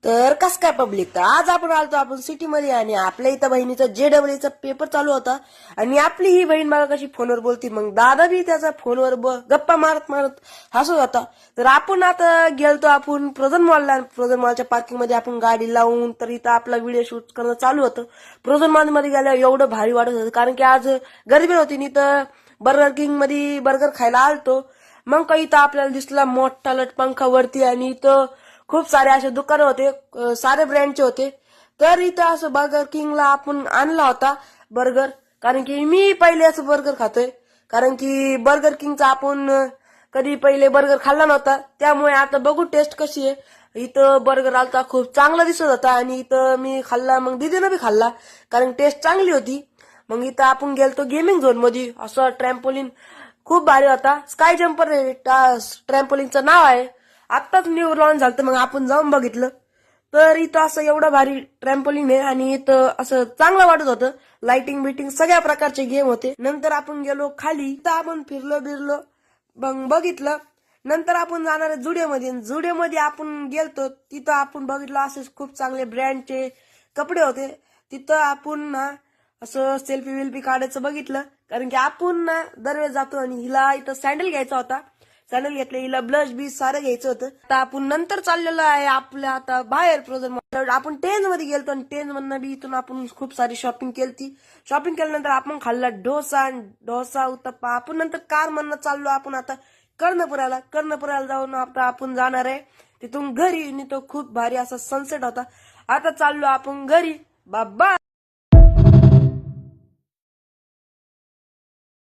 तर कस काय पब्लिक, तर आज आपण सिटी मध्ये आणि आपल्या इथं बहिणीचा JEE चा पेपर चालू होता आणि आपली ही बहीण बघा कशी फोनवर बोलती. मग दादा बी त्याचा फोनवर गप्पा मारत मारत हसत होता. तर आपण आता गेलतो आपण प्रोझन मॉलला. प्रोझन मॉलच्या पार्किंग मध्ये आपण गाडी लावून तर इथं आपला व्हिडिओ शूट करणं चालू होतं. प्रोझन मॉल मध्ये गेल्यावर एवढं भारी वाटत होतं कारण की आज गर्दी होती आणि इथं बर्गर किंग मध्ये बर्गर खायला आलतो. मग काही इथं आपल्याला दिसला मोठा लटपंखा वरती आणि इथं खूप सारे असे दुकान होते, सारे ब्रँडचे होते. तर इथं असं बर्गर किंगला आपण आणला होता बर्गर, कारण की मी पहिले असं बर्गर खातोय. कारण की बर्गर किंगचा आपण कधी पहिले बर्गर खाल्ला नव्हता, त्यामुळे आता बघू टेस्ट कशी आहे. इथं बर्गर आलता, खूप चांगला दिसत होता आणि इथं मी खाल्ला, मग दीदीनं बी खाल्ला कारण टेस्ट चांगली होती. मग इथं आपण गेलतो गेमिंग झोन मध्ये. असं ट्रॅम्पोलिन खूप भारी होता. स्काय जम्पर ट्रॅम्पोलिनचं नाव आहे. आत्ताच न्यू लॉन्च झालं, मग आपण जाऊन बघितलं. तर इथं असं एवढं भारी ट्रॅम्पोलिन आहे आणि इथं असं चांगलं वाटत होतं. लाइटिंग बिटिंग सगळ्या प्रकारचे गेम होते. नंतर आपण गेलो खाली, तर आपण फिरलो बिरलो, मग बघितलं. नंतर आपण जाणार आहे जुडिओमध्ये. जुडिओमध्ये आपण गेलतो, तिथं आपण बघितलं असे खूप चांगले ब्रँडचे कपडे होते. तिथं आपण ना असं सेल्फी विल्फी काढायचं बघितलं, कारण की आपण ना दरवेळेस जातो. आणि हिला इथं सँडल घ्यायचा होता, सँडल घेतले. हिला ब्लश बी सारं घ्यायचं होतं. आता आपण नंतर चाललेलो आहे आपल्या आता बाहेर प्रोझन मॉल. आपण टेन मध्ये गेलतो आणि टेन मधनं बी इथून आपण खूप सारी शॉपिंग केली. शॉपिंग केल्यानंतर आपण खाल्ला डोसा उत्तप्पा. आपण नंतर कार मधनं चाललो आपण आता कर्णपुराला जाऊन आता आपण जाणार आहे तिथून घरी. आणि तो खूप भारी असा सनसेट होता. आता चाललो आपण घरी. बाबा.